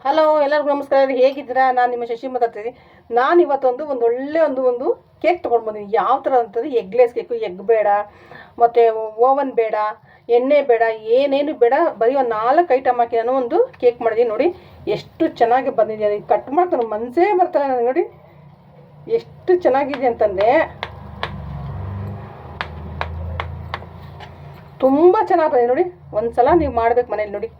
Hello, ಎಲ್ಲರಿಗೂ ನಮಸ್ಕಾರ. ಹೇಗಿದ್ದೀರಾ? ನಾನು ನಿಮ್ಮ ಶಶಿ ಮಾತಾಡ್ತಿದ್ದೀನಿ. ನಾನು ಇವತ್ತೊಂದು ಒಳ್ಳೆ ಒಂದು ಕೇಕ್ ತೊಗೊಂಡು ಬಂದಿದ್ದೀನಿ. ಯಾವ ಥರ ಅಂತಂದರೆ ಎಗ್ಲೆಸ್ ಕೇಕು. ಎಗ್ ಬೇಡ, ಮತ್ತು ಓವನ್ ಬೇಡ, ಎಣ್ಣೆ ಬೇಡ, ಏನೇನು ಬೇಡ. ಬರೀ ಒಂದು 4 ಐಟಮ್ ಹಾಕಿ ನಾನು ಒಂದು ಕೇಕ್ ಮಾಡಿದ್ದೀನಿ. ನೋಡಿ ಎಷ್ಟು ಚೆನ್ನಾಗಿ ಬಂದಿದೆ. ಅದು ಕಟ್ ಮಾಡ್ತಾನೆ ಮನಸ್ಸೇ ಬರ್ತಾರೆ ನನಗೆ. ನೋಡಿ ಎಷ್ಟು ಚೆನ್ನಾಗಿದೆ ಅಂತಂದರೆ ತುಂಬ ಚೆನ್ನಾಗಿ ಬಂದಿದೆ. ನೋಡಿ ಒಂದು ಸಲ ನೀವು ಮಾಡಬೇಕು ಮನೇಲಿ. ನೋಡಿ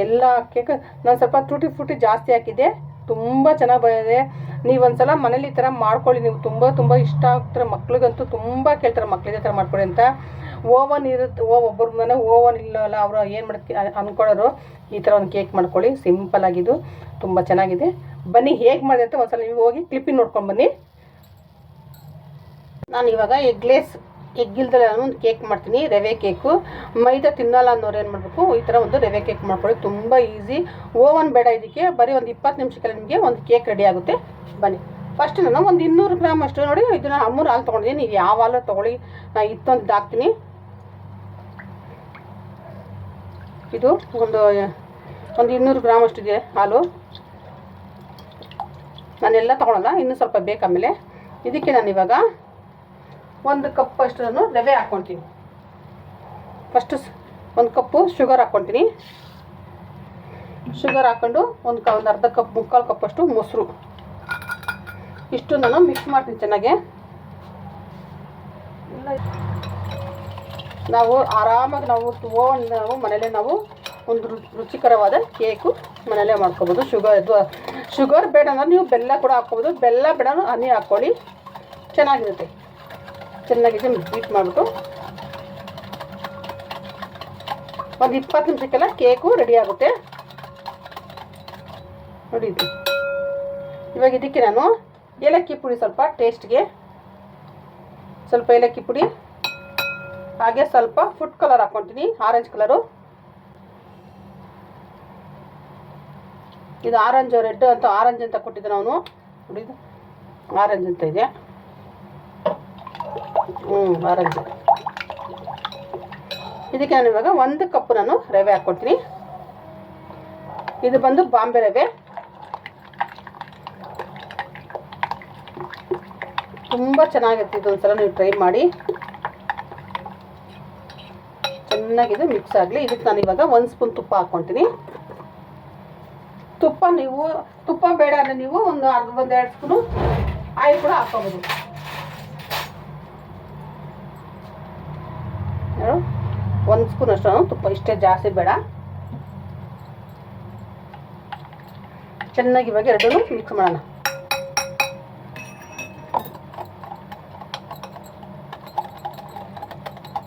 ಎಲ್ಲ ಕೇಕ್ ನಾನು ಸ್ವಲ್ಪ ಟೂಟಿ ಫ್ರೂಟಿ ಜಾಸ್ತಿ ಹಾಕಿದ್ದೆ, ತುಂಬ ಚೆನ್ನಾಗಿ ಬಂದಿದೆ. ನೀವು ಒಂದು ಸಲ ಮನೇಲಿ ಈ ಥರ ಮಾಡ್ಕೊಳ್ಳಿ. ನೀವು ತುಂಬ ಇಷ್ಟ ಆಗ್ತಾರೆ. ಮಕ್ಳಿಗಂತೂ ತುಂಬ ಕೇಳ್ತಾರೆ, ಮಕ್ಳಿಗೆ ಥರ ಮಾಡ್ಕೊಳ್ಳಿ ಅಂತ. ಓವನ್ ಇರುತ್ತೆ, ಒಬ್ಬರು ಮನೆ ಓವನ್ ಇಲ್ಲಲ್ಲ, ಅವರು ಏನು ಮಾಡೋಕ್ಕೆ ಅಂದ್ಕೊಳ್ಳೋರು ಈ ಥರ ಒಂದು ಕೇಕ್ ಮಾಡ್ಕೊಳ್ಳಿ. ಸಿಂಪಲ್ ಆಗಿದ್ದು ತುಂಬ ಚೆನ್ನಾಗಿದೆ. ಬನ್ನಿ ಹೇಗೆ ಮಾಡಿದೆ ಅಂತ ಒಂದು ಸಲ ನೀವು ಹೋಗಿ ಕ್ಲಿಪ್ಪಿಂಗ್ ನೋಡ್ಕೊಂಡು ಬನ್ನಿ. ನಾನು ಇವಾಗ ಎಗ್ಗಿಲ್ದಲ್ಲ ಒಂದು ಕೇಕ್ ಮಾಡ್ತೀನಿ, ರವೆ ಕೇಕು. ಮೈದಾ ತಿನ್ನಲ್ಲ ಅನ್ನೋರು ಏನು ಮಾಡಬೇಕು, ಈ ಥರ ಒಂದು ರವೆ ಕೇಕ್ ಮಾಡ್ಕೊಳ್ಳಿ. ತುಂಬ ಈಸಿ. ಓವನ್ ಬೇಡ ಇದಕ್ಕೆ. ಬರೀ ಒಂದು 20 ನಿಮಿಷಕ್ಕೆ ನಿಮಗೆ ಒಂದು ಕೇಕ್ ರೆಡಿ ಆಗುತ್ತೆ. ಬನ್ನಿ. ಫಸ್ಟ್ ನಾನು ಒಂದು 200 ಗ್ರಾಮ್ ಅಷ್ಟು, ನೋಡಿ ಇದನ್ನು ಅಮೂಲ್ ಹಾಲು ತೊಗೊಂಡಿದ್ದೀನಿ. ನೀವು ಯಾವ ಹಾಲು ತೊಗೊಳ್ಳಿ. ನಾನು ಇತ್ತೊಂದು ಹಾಕ್ತೀನಿ. ಇದು ಒಂದು 200 ಗ್ರಾಮ್ ಅಷ್ಟಿದೆ ಹಾಲು. ನಾನೆಲ್ಲ ತೊಗೊಳಲ್ಲ, ಇನ್ನೂ ಸ್ವಲ್ಪ ಬೇಕು. ಆಮೇಲೆ ಇದಕ್ಕೆ ನಾನು ಇವಾಗ 1 ಕಪ್ ಅಷ್ಟು ನಾನು ರವೆ ಹಾಕ್ಕೊತೀನಿ. ಫಸ್ಟು 1 ಕಪ್ಪು ಶುಗರ್ ಹಾಕ್ಕೊತೀನಿ. ಶುಗರ್ ಹಾಕ್ಕೊಂಡು ಒಂದು ಅರ್ಧ ಕಪ್, ಮುಕ್ಕಾಲು ಕಪ್ ಅಷ್ಟು ಮೊಸರು. ಇಷ್ಟು ನಾನು ಮಿಕ್ಸ್ ಮಾಡ್ತೀನಿ ಚೆನ್ನಾಗೆ. ನಾವು ಆರಾಮಾಗಿ ನಾವು ಮನೇಲೇ ಒಂದು ರುಚಿಕರವಾದ ಕೇಕು ಮನೇಲೇ ಮಾಡ್ಕೊಬೋದು. ಶುಗರ್ ಬೇಡ ಅಂದ್ರೆ ನೀವು ಬೆಲ್ಲ ಕೂಡ ಹಾಕ್ಕೊಬೋದು. ಬೆಲ್ಲ ಬೇಡ ಹನಿ ಹಾಕ್ಕೊಳ್ಳಿ, ಚೆನ್ನಾಗಿರುತ್ತೆ. ಚೆನ್ನಾಗಿದೆ ಬೀಟ್ ಮಾಡಿಬಿಟ್ಟು ಒಂದು 20 ನಿಮಿಷಕ್ಕೆಲ್ಲ ಕೇಕು ರೆಡಿ ಆಗುತ್ತೆ. ನೋಡಿ ಇದು. ಇವಾಗ ಇದಕ್ಕೆ ನಾನು ಏಲಕ್ಕಿ ಪುಡಿ, ಸ್ವಲ್ಪ ಟೇಸ್ಟ್ಗೆ ಸ್ವಲ್ಪ ಏಲಕ್ಕಿ ಪುಡಿ, ಹಾಗೆ ಸ್ವಲ್ಪ ಫುಡ್ ಕಲರ್ ಹಾಕ್ಕೊತೀನಿ, ಆರೆಂಜ್ ಕಲರು. ಇದು ಆರೆಂಜ್, ರೆಡ್ ಅಂತ ಆರೆಂಜ್ ಅಂತ ಕೊಟ್ಟಿದ್ದೆ ನಾನು. ನೋಡಿ ಇದು ಆರೆಂಜ್ ಅಂತ ಇದೆ. ಆರೆಂಜ್. ಇದಕ್ಕೆ ನಾನು ಇವಾಗ 1 ಕಪ್ ನಾನು ರವೆ ಹಾಕ್ಕೊಡ್ತೀನಿ. ಇದು ಬಂದು ಬಾಂಬೆ ರವೆ. ತುಂಬ ಚೆನ್ನಾಗಿರುತ್ತೆ. ಇದು ಒಂದ್ಸಲ ನೀವು ಟ್ರೈ ಮಾಡಿ. ಚೆನ್ನಾಗಿದು ಮಿಕ್ಸ್ ಆಗಲಿ. ಇದಕ್ಕೆ ನಾನು ಇವಾಗ 1 ಸ್ಪೂನ್ ತುಪ್ಪ ಹಾಕ್ಕೊತೀನಿ. ತುಪ್ಪ ಬೇಡ ಅಂದರೆ ನೀವು ಒಂದು 2 ಸ್ಪೂನು ಆಯಿಲ್ ಕೂಡ ಹಾಕ್ಕೊಬೋದು. 1 ಸ್ಪೂನ್ ಅಷ್ಟು ತುಪ್ಪ, ಇಷ್ಟೇ, ಜಾಸ್ತಿ ಬೇಡ. ಚೆನ್ನಾಗಿ ಇವಾಗ ಎರಡೂ ಮಿಕ್ಸ್ ಮಾಡೋಣ.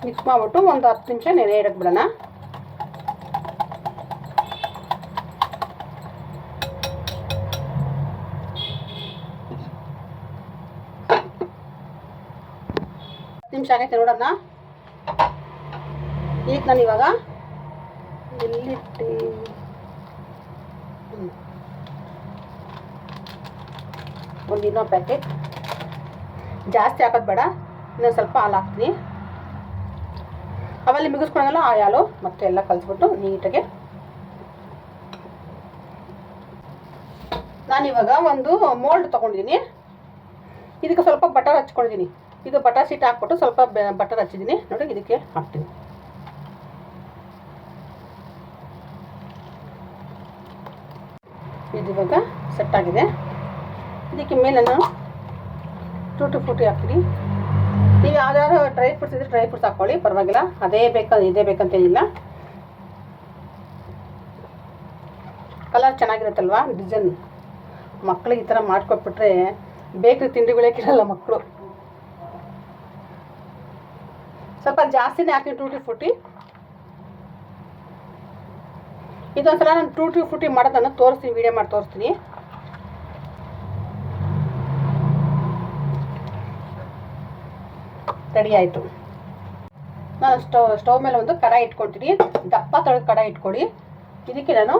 ಮಿಕ್ಸ್ ಮಾಡಿಬಿಟ್ಟು ಒಂದು 10 ನಿಮಿಷ ನೆನೆ ಇಡಕ್ಕೆ ಬಿಡೋಣ. ನಿಮಿಷ ಆಗೈತೆ ನೋಡೋಣ. ಇದಕ್ಕೆ ನಾನು ಇವಾಗ ಎಲ್ಲಿಟ್ಟು ಒಂದು ಇನ್ನೊಂದು ಪ್ಯಾಕೆಟ್, ಜಾಸ್ತಿ ಹಾಕೋದು ಬೇಡ, ಇನ್ನೊಂದು ಸ್ವಲ್ಪ ಹಾಲು ಹಾಕ್ತೀನಿ. ಅವೆಲ್ಲ ಮಿಗಿಸ್ಕೊಳ್ಳೋಲ್ಲ ಆ ಹಾಲು, ಮತ್ತೆ ಎಲ್ಲ ಕಲಿಸ್ಬಿಟ್ಟು ನೀಟಾಗೆ. ನಾನಿವಾಗ ಒಂದು ಮೋಲ್ಡ್ ತೊಗೊಂಡಿದ್ದೀನಿ. ಇದಕ್ಕೆ ಸ್ವಲ್ಪ ಬಟರ್ ಹಚ್ಕೊಂಡಿದ್ದೀನಿ. ಇದು ಬಟರ್ ಶೀಟ್ ಹಾಕ್ಬಿಟ್ಟು ಸ್ವಲ್ಪ ಬಟರ್ ಹಚ್ಚಿದ್ದೀನಿ. ನೋಡಿ ಇದಕ್ಕೆ ಹಾಕ್ತೀನಿ. ಇದು ಇವಾಗ ಸೆಟ್ ಆಗಿದೆ. ಇದಕ್ಕೆ ಮೇಲೆ ನಾನು ಟೂಟಿ ಫ್ರೂಟಿ ಹಾಕ್ತೀನಿ. ನೀವು ಯಾವ್ದಾದ್ರು ಡ್ರೈ ಫ್ರೂಟ್ಸ್ ಇದ್ದರೆ ಡ್ರೈ ಫ್ರೂಟ್ಸ್ ಹಾಕ್ಕೊಳ್ಳಿ, ಪರವಾಗಿಲ್ಲ. ಇದೇ ಬೇಕಂತೇನಿಲ್ಲ. Colour ಚೆನ್ನಾಗಿರುತ್ತಲ್ವ, design. ಮಕ್ಕಳಿಗೆ ಈ ಥರ ಮಾಡಿಕೊಟ್ಬಿಟ್ರೆ ಬೇಕ್ರಿ ತಿಂಡಿಗಳೇ ಕೇಳಲ್ಲ ಮಕ್ಕಳು. ಸ್ವಲ್ಪ ಜಾಸ್ತಿನೇ ಹಾಕಿ ಟೂಟಿ ಫ್ರೂಟಿ. ಇದೊಂದ್ಸಲ ನಾನು ಟೂಟಿ ಫ್ರೂಟಿ ಮಾಡೋದನ್ನು ತೋರಿಸ್ತೀನಿ, ವಿಡಿಯೋ ಮಾಡಿ ತೋರಿಸ್ತೀನಿ. ರೆಡಿ ಆಯಿತು. ನಾನು ಸ್ಟವ್ ಮೇಲೆ ಒಂದು ಕಡಾಯಿ ಇಟ್ಕೊಳ್ತೀನಿ. ದಪ್ಪ ತೊಳೆದು ಕಡಾಯಿ ಇಟ್ಕೊಳ್ಳಿ. ಇದಕ್ಕೆ ನಾನು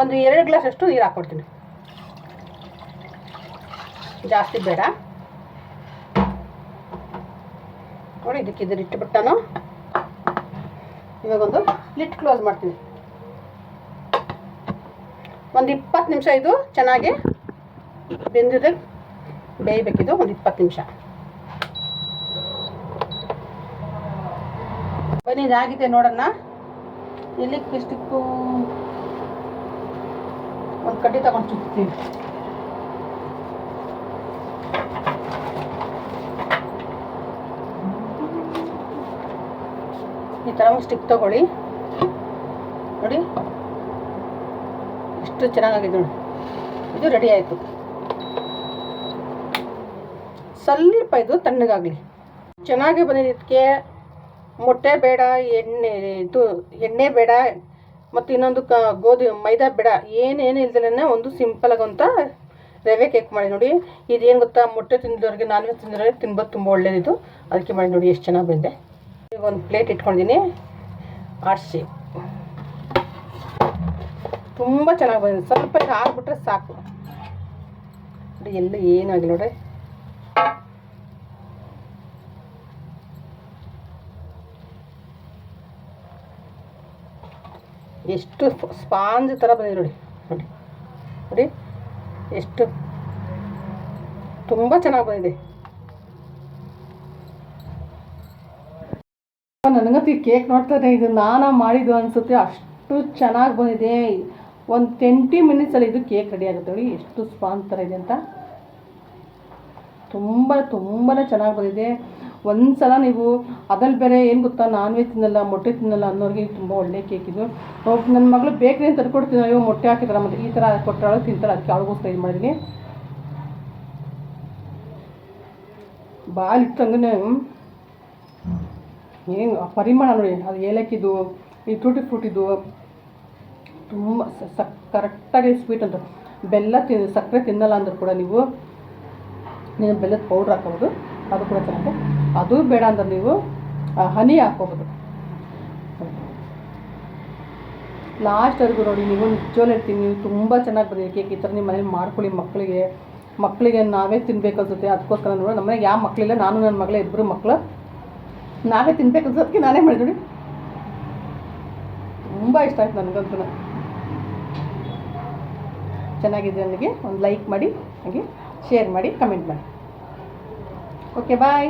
ಒಂದು 2 ಗ್ಲಾಸ್ ಅಷ್ಟು ನೀರು ಹಾಕ್ಕೊಡ್ತೀನಿ. ಜಾಸ್ತಿ ಬೇಡ. ನೋಡಿ ಇದಕ್ಕೆ ಇಟ್ಬಿಟ್ಟು ನಾನು ಇವಾಗ ಒಂದು ಲಿಡ್ ಕ್ಲೋಸ್ ಮಾಡ್ತೀನಿ. ಒಂದು 20 ನಿಮಿಷ ಇದು ಚೆನ್ನಾಗಿ ಬೆಂದಿದೆ, ಬೇಯಬೇಕಿದು ಒಂದು 20 ನಿಮಿಷ. ಬನ್ನಿ ಇದಾಗಿದೆ ನೋಡೋಣ. ಇಲ್ಲಿ ಇಷ್ಟಕ್ಕೂ ಒಂದು ಕಡ್ಡಿ ತಗೊಂಡು ಚುಚ್ತೀವಿ. ಈ ಥರ ಒಂದು ಸ್ಟಿಕ್ ತಗೊಳ್ಳಿ ನೋಡಿ, ಎಷ್ಟು ಚೆನ್ನಾಗಿದೆ ನೋಡಿ. ಇದು ರೆಡಿ ಆಯಿತು. ಸ್ವಲ್ಪ ಇದು ತಣ್ಣಗಾಗಲಿ. ಚೆನ್ನಾಗಿ ಬಂದಿದೆ. ಇದಕ್ಕೆ ಮೊಟ್ಟೆ ಬೇಡ, ಎಣ್ಣೆ ಬೇಡ, ಮತ್ತು ಇನ್ನೊಂದು ಗೋಧಿ ಮೈದಾ ಬೇಡ, ಏನೇನು ಇಲ್ದಲೇ ಒಂದು ಸಿಂಪಲಾಗಂತ ರವೆ ಕೇಕ್ ಮಾಡಿ ನೋಡಿ. ಇದೇನು ಗೊತ್ತಾ, ಮೊಟ್ಟೆ ತಿಂದವ್ರಿಗೆ, ನಾನ್ ವೆಜ್ ತಿಂದವ್ರಿಗೆ ತಿನ್ಬೋದು, ತುಂಬ ಒಳ್ಳೆಯದಿದು. ಅದಕ್ಕೆ ಮಾಡಿ ನೋಡಿ ಎಷ್ಟು ಚೆನ್ನಾಗಿ ಬಂದಿದೆ. ಈಗ ಒಂದು ಪ್ಲೇಟ್ ಇಟ್ಕೊಂಡಿದ್ದೀನಿ, ಆಡಿಸಿ. ತುಂಬ ಚೆನ್ನಾಗಿ ಬಂದಿದೆ. ಸ್ವಲ್ಪ ಇದು ಹಾಕ್ಬಿಟ್ರೆ ಸಾಕು ನೋಡಿ, ಎಲ್ಲ ಏನಾಗಿಲ್ಲ ನೋಡ್ರಿ. ಎಷ್ಟು ಸ್ಪಾಂಜ್ ಥರ ಬಂದಿದೆ ನೋಡಿ. ನೋಡಿ ನೋಡಿ ಎಷ್ಟು ತುಂಬ ಚೆನ್ನಾಗಿ ಬಂದಿದೆ. ನನಗಂತೂ ಈ ಕೇಕ್ ನೋಡ್ತಾರೆ ಇದು ನಾನು ಮಾಡಿದ್ದು ಅನಿಸುತ್ತೆ, ಅಷ್ಟು ಚೆನ್ನಾಗಿ ಬಂದಿದೆ. ಒಂದು 20 ಮಿನಿಟ್ಸಲ್ಲಿ ಇದು ಕೇಕ್ ರೆಡಿ ಆಗುತ್ತೆ ನೋಡಿ. ಎಷ್ಟು ಸ್ಪಾಂಜ್ ಥರ ಇದೆ ಅಂತ, ತುಂಬಾ ಚೆನ್ನಾಗಿ ಬಂದಿದೆ. ಒಂದು ಸಲ ನೀವು ಅದ್ರಲ್ಲಿ ಬೇರೆ ಏನು ಗೊತ್ತಾ, ನಾನ್ ವೆಜ್ ತಿನ್ನಲ್ಲ, ಮೊಟ್ಟೆ ತಿನ್ನಲ್ಲ ಅನ್ನೋರಿಗೆ ತುಂಬ ಒಳ್ಳೆ ಕೇಕ್ ಇದು. ನನ್ನ ಮಗಳು ಬೇಕ್ರಿ ಅಂತ ತಂದ್ಕೊಡ್ತೀನಿ, ಅಯ್ಯೋ ಮೊಟ್ಟೆ ಹಾಕಿದ್ರೆ ಮತ್ತು ಈ ಥರ ಕೊಟ್ಟರೆ ತಿಂತಾರೆ, ಅದಕ್ಕೆ ಅವಳಿಗೋಸ್ಕರ ಇದು ಮಾಡಿದ್ದೀನಿ. ಬಾಲ್ ಇಟ್ಟಂಗೆ ಏನು ಪರಿಮಾಣ ನೋಡಿ. ಅದು ಏಲಕ್ಕಿದು, ಈ ಟೂಟಿ ಫ್ರೂಟಿದು ತುಂಬ ಕರೆಕ್ಟಾಗಿ ಸ್ವೀಟ್ ಅಂತ. ಬೆಲ್ಲ ಸಕ್ಕರೆ ತಿನ್ನಲ್ಲ ಅಂದರೂ ಕೂಡ ನೀವು ಬೆಲ್ಲದ ಪೌಡ್ರ್ ಹಾಕೋಬೋದು, ಅದು ಕೂಡ ಚೆನ್ನಾಗಿದೆ. ಅದು ಬೇಡ ಅಂದ್ರೆ ನೀವು ಹನಿ ಹಾಕ್ಕೋಬೋದು. ಲಾಸ್ಟ್ವರೆಗೂ ನೋಡಿ, ನೀವು ನಿಜವಾಗ್ಲೂ ಹೇಳ್ತೀನಿ, ನೀವು ತುಂಬ ಚೆನ್ನಾಗಿ ಬಂದಿದೆ ಕೇಕ್. ಈ ಥರ ನಿಮ್ಮ ಮನೇಲಿ ಮಾಡ್ಕೊಳ್ಳಿ. ಮಕ್ಕಳಿಗೆ ನಾವೇ ತಿನ್ಬೇಕು ಅನ್ಸುತ್ತೆ, ಅದಕ್ಕೋಸ್ಕರ ನೋಡಿ. ನಮ್ಮ ಮನೆಗೆ ಯಾವ ಮಕ್ಕಳಿಲ್ಲ, ನಾನು ನನ್ನ ಮಗಳೇ ಇಬ್ಬರು ಮಕ್ಕಳು, ನಾವೇ ತಿನ್ಬೇಕು ಅನ್ಸೋದಕ್ಕೆ ನಾನೇ ಮಾಡಿ ನೋಡಿ. ತುಂಬ ಇಷ್ಟ ಆಯ್ತು ನನಗಂತೂ. ಚೆನ್ನಾಗಿದೆ. ನನಗೆ ಒಂದು ಲೈಕ್ ಮಾಡಿ, ಹಾಗೆ ಶೇರ್ ಮಾಡಿ, ಕಮೆಂಟ್ ಮಾಡಿ. ಓಕೆ, ಬಾಯ್.